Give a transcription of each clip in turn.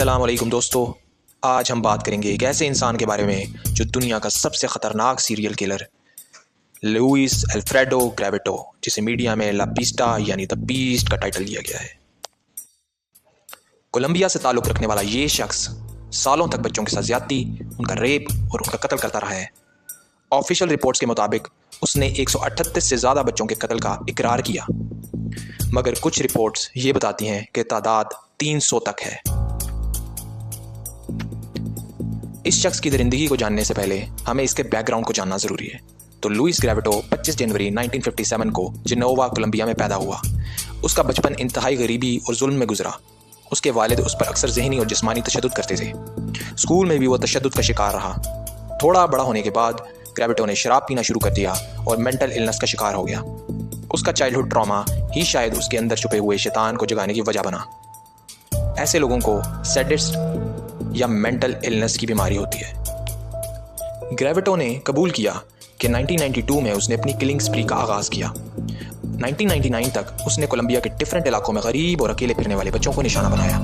अस्सलाम वालेकुम दोस्तों। आज हम बात करेंगे एक ऐसे इंसान के बारे में जो दुनिया का सबसे ख़तरनाक सीरियल किलर लुइस अल्फ्रेडो ग्रेविटो, जिसे मीडिया में ला पिस्टा यानी द बीस्ट का टाइटल दिया गया है। कोलंबिया से ताल्लुक़ रखने वाला ये शख्स सालों तक बच्चों के साथ ज़्यादती, उनका रेप और उनका कत्ल करता रहा है। ऑफिशियल रिपोर्ट्स के मुताबिक उसने 138 से ज़्यादा बच्चों के कत्ल का इकरार किया, मगर कुछ रिपोर्ट्स ये बताती हैं कि तादाद 300 तक है। इस शख्स की दरिंदगी को जानने से पहले हमें इसके बैकग्राउंड को जानना ज़रूरी है। तो लुइस ग्रेविटो 25 जनवरी 1957 को जिनोवा, कोलंबिया में पैदा हुआ। उसका बचपन इंतहाई गरीबी और जुल्म में गुजरा। उसके वालिद उस पर अक्सर ज़हनी और जिस्मानी तशद्दुद करते थे। स्कूल में भी वो तशद्दुद का शिकार रहा। थोड़ा बड़ा होने के बाद ग्रेविटो ने शराब पीना शुरू कर दिया और मेंटल इलनेस का शिकार हो गया। उसका चाइल्डहुड ट्रॉमा ही शायद उसके अंदर छुपे हुए शैतान को जगाने की वजह बना। ऐसे लोगों को सैडिस्ट या मेंटल इलनेस की बीमारी होती है। ग्रेविटो ने कबूल किया कि 1992 में उसने अपनी किलिंग स्प्री का आगाज़ किया। 1999 तक उसने कोलंबिया के डिफरेंट इलाकों में गरीब और अकेले फिरने वाले बच्चों को निशाना बनाया।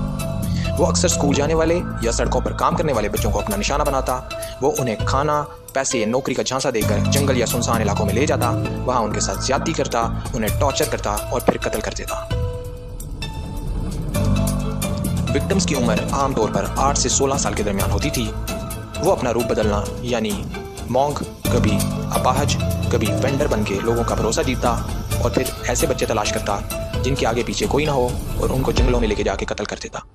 वो अक्सर स्कूल जाने वाले या सड़कों पर काम करने वाले बच्चों को अपना निशाना बनाता। वो उन्हें खाना, पैसे या नौकरी का झांसा देकर जंगल या सुनसान इलाकों में ले जाता, वहाँ उनके साथ ज्यादती करता, उन्हें टॉर्चर करता और फिर कत्ल कर देता। विक्टिम्स की उम्र आमतौर पर 8 से 16 साल के दरमियान होती थी। वो अपना रूप बदलना यानी मॉन्क, कभी अपाहज, कभी वेंडर बन के लोगों का भरोसा जीतता और फिर ऐसे बच्चे तलाश करता जिनके आगे पीछे कोई ना हो और उनको जंगलों में लेके जाके कत्ल कर देता।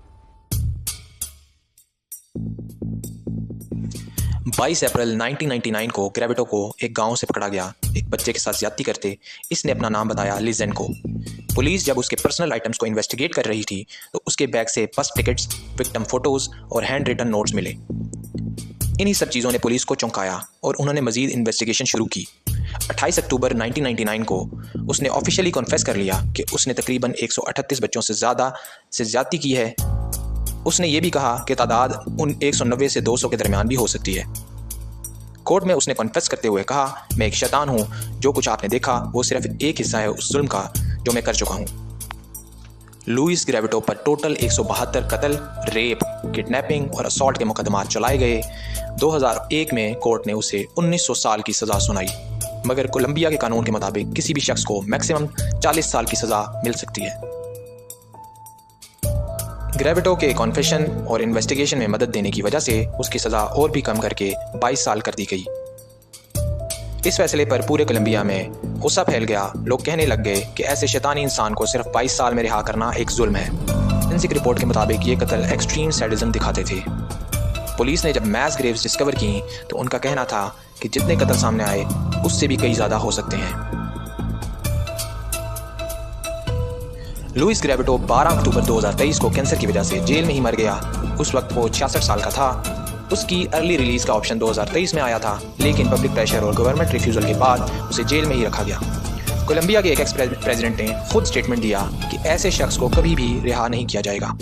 22 अप्रैल 1999 को ग्रेविटो को एक गांव से पकड़ा गया एक बच्चे के साथ ज्यादती करते। इसने अपना नाम बताया लिजेन को। पुलिस जब उसके पर्सनल आइटम्स को इन्वेस्टिगेट कर रही थी तो उसके बैग से बस टिकट्स, विक्टिम फोटोज और हैंड रिटन नोट्स मिले। इन्हीं सब चीज़ों ने पुलिस को चौंकाया और उन्होंने मजीद इन्वेस्टिगेशन शुरू की। 28 अक्टूबर 1999 को उसने ऑफिशियली कॉन्फेस कर लिया कि उसने तकरीबन 138 बच्चों से ज्यादती की है। उसने ये भी कहा कि तादाद उन 190 से 200 के दरमियान भी हो सकती है। कोर्ट में उसने कॉन्फेस करते हुए कहा, मैं एक शैतान हूँ। जो कुछ आपने देखा वो सिर्फ एक हिस्सा है उस जुल्म का जो मैं कर चुका हूँ। लुइस ग्रेविटो पर टोटल 172 कत्ल, रेप, किडनैपिंग और असॉल्ट के मुकदमात चलाए गए। 2001 में कोर्ट ने उसे 1900 साल की सज़ा सुनाई, मगर कोलंबिया के कानून के मुताबिक किसी भी शख्स को मैक्सिमम 40 साल की सज़ा मिल सकती है। ग्रेविटो के कॉन्फेशन और इन्वेस्टिगेशन में मदद देने की वजह से उसकी सज़ा और भी कम करके 22 साल कर दी गई। इस फैसले पर पूरे कोलंबिया में गुस्सा फैल गया। लोग कहने लग गए कि ऐसे शैतानी इंसान को सिर्फ 22 साल में रिहा करना एक जुल्म है। फोरेंसिक रिपोर्ट के मुताबिक ये कत्ल एक्सट्रीम सैडिज्म दिखाते थे। पुलिस ने जब मैस ग्रेव्स डिस्कवर की तो उनका कहना था कि जितने कत्ल सामने आए उससे भी कई ज़्यादा हो सकते हैं। लुइस ग्रेविटो 12 अक्टूबर 2023 को कैंसर की वजह से जेल में ही मर गया। उस वक्त वो 66 साल का था। उसकी अर्ली रिलीज का ऑप्शन 2023 में आया था, लेकिन पब्लिक प्रेशर और गवर्नमेंट रिफ्यूजल के बाद उसे जेल में ही रखा गया। कोलंबिया के एक एक्स प्रेसिडेंट ने खुद स्टेटमेंट दिया कि ऐसे शख्स को कभी भी रिहा नहीं किया जाएगा।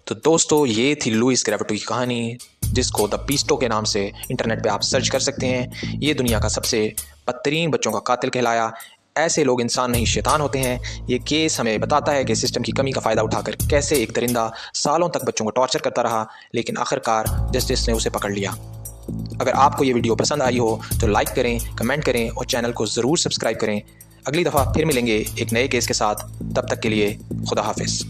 तो दोस्तों, ये थी लुइस ग्रेविटो की कहानी, जिसको द पीस्टो के नाम से इंटरनेट पे आप सर्च कर सकते हैं। ये दुनिया का सबसे बदतरीन बच्चों का कातिल कहलाया। ऐसे लोग इंसान नहीं शैतान होते हैं। ये केस हमें बताता है कि सिस्टम की कमी का फ़ायदा उठाकर कैसे एक दरिंदा सालों तक बच्चों को टॉर्चर करता रहा, लेकिन आखिरकार जस्टिस ने उसे पकड़ लिया। अगर आपको ये वीडियो पसंद आई हो तो लाइक करें, कमेंट करें और चैनल को ज़रूर सब्सक्राइब करें। अगली दफ़ा फिर मिलेंगे एक नए केस के साथ। तब तक के लिए खुदा हाफिज़।